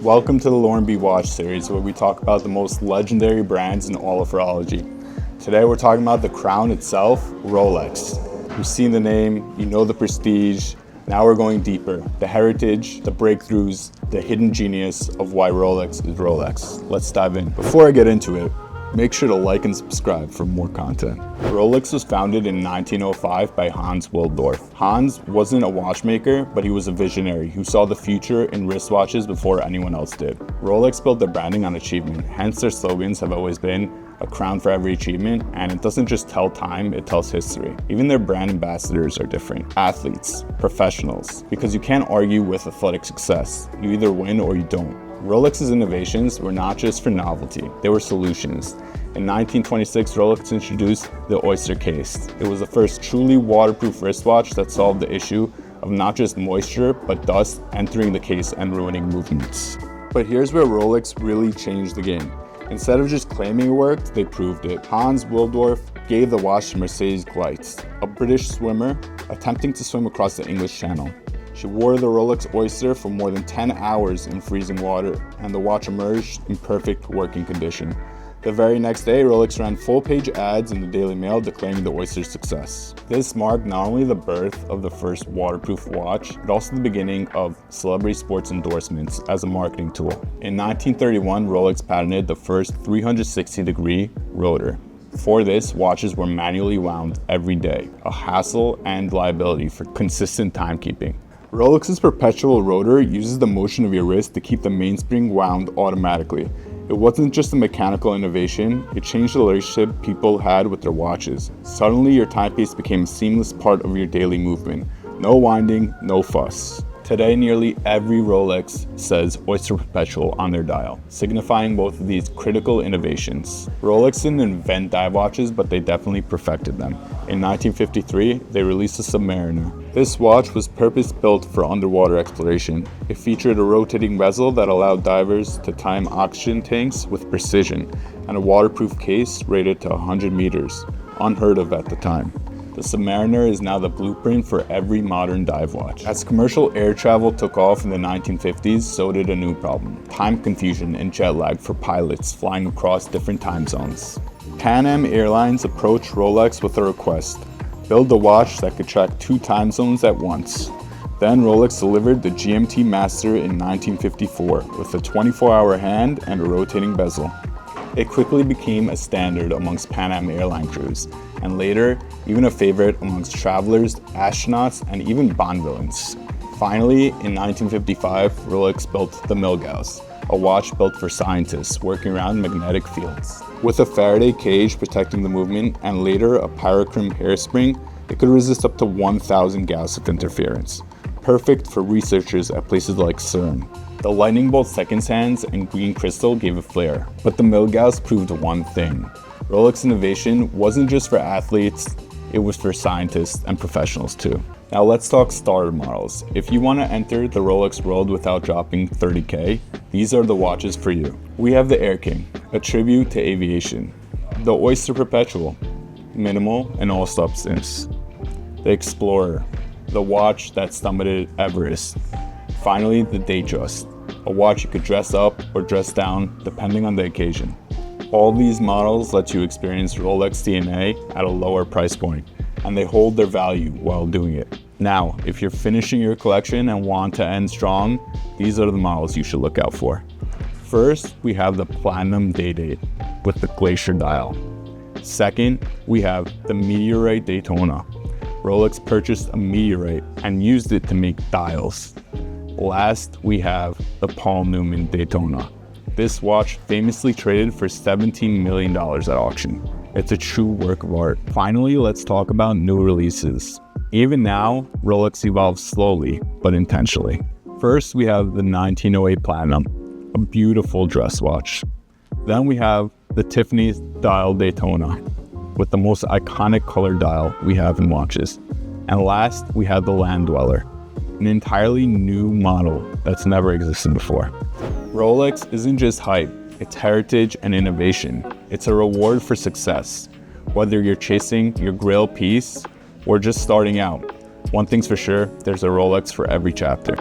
Welcome to the Lauren B. Watch series, where we talk about the most legendary brands in all of horology. Today we're talking about the crown itself, Rolex. You've seen the name, you know the prestige. Now we're going deeper. The heritage, the breakthroughs, the hidden genius of why Rolex is Rolex. Let's dive in. Before I get into it, make sure to like and subscribe for more content. Rolex was founded in 1905 by Hans Wilsdorf. Hans wasn't a watchmaker, but he was a visionary who saw the future in wristwatches before anyone else did. Rolex built their branding on achievement, hence their slogans have always been a crown for every achievement, and it doesn't just tell time, it tells history. Even their brand ambassadors are different. Athletes, professionals, because you can't argue with athletic success. You either win or you don't. Rolex's innovations were not just for novelty, they were solutions. In 1926, Rolex introduced the Oyster case. It was the first truly waterproof wristwatch that solved the issue of not just moisture, but dust entering the case and ruining movements. But here's where Rolex really changed the game. Instead of just claiming it worked, they proved it. Hans Wilsdorf gave the watch to Mercedes Gleitz, a British swimmer attempting to swim across the English Channel. She wore the Rolex Oyster for more than 10 hours in freezing water, and the watch emerged in perfect working condition. The very next day, Rolex ran full-page ads in the Daily Mail declaring the Oyster's success. This marked not only the birth of the first waterproof watch, but also the beginning of celebrity sports endorsements as a marketing tool. In 1931, Rolex patented the first 360-degree rotor. Before this, watches were manually wound every day, a hassle and liability for consistent timekeeping. Rolex's perpetual rotor uses the motion of your wrist to keep the mainspring wound automatically. It wasn't just a mechanical innovation, it changed the relationship people had with their watches. Suddenly, your timepiece became a seamless part of your daily movement. No winding, no fuss. Today, nearly every Rolex says Oyster Perpetual on their dial, signifying both of these critical innovations. Rolex didn't invent dive watches, but they definitely perfected them. In 1953, they released the Submariner. This watch was purpose-built for underwater exploration. It featured a rotating bezel that allowed divers to time oxygen tanks with precision, and a waterproof case rated to 100 meters, unheard of at the time. The Submariner is now the blueprint for every modern dive watch. As commercial air travel took off in the 1950s, so did a new problem: time confusion and jet lag for pilots flying across different time zones. Pan Am Airlines approached Rolex with a request: build a watch that could track 2 time zones at once. Then Rolex delivered the GMT Master in 1954 with a 24-hour hand and a rotating bezel. It quickly became a standard amongst Pan Am airline crews, and later, even a favorite amongst travelers, astronauts, and even Bond villains. Finally, in 1955, Rolex built the Milgauss, a watch built for scientists working around magnetic fields. With a Faraday cage protecting the movement, and later a pyrochrome hairspring, it could resist up to 1,000 Gauss of interference. Perfect for researchers at places like CERN. The lightning bolt seconds hands and green crystal gave a flair, but the Milgauss proved one thing: Rolex innovation wasn't just for athletes, it was for scientists and professionals too. Now let's talk starter models. If you want to enter the Rolex world without dropping 30K, these are the watches for you. We have the Air King, a tribute to aviation. The Oyster Perpetual, minimal and all substance. The Explorer, the watch that summited Everest. Finally, the Datejust, a watch you could dress up or dress down depending on the occasion. All these models let you experience Rolex DNA at a lower price point, and they hold their value while doing it. Now, if you're finishing your collection and want to end strong, these are the models you should look out for. First, we have the Platinum Day-Date with the Glacier dial. Second, we have the Meteorite Daytona. Rolex purchased a meteorite and used it to make dials. Last, we have the Paul Newman Daytona. This watch famously traded for $17 million at auction. It's a true work of art. Finally, let's talk about new releases. Even now, Rolex evolves slowly, but intentionally. First, we have the 1908 Platinum, a beautiful dress watch. Then we have the Tiffany Dial Daytona, with the most iconic color dial we have in watches. And last, we have the Land Dweller, an entirely new model that's never existed before. Rolex isn't just hype, it's heritage and innovation. It's a reward for success. Whether you're chasing your grail piece or just starting out, one thing's for sure, there's a Rolex for every chapter.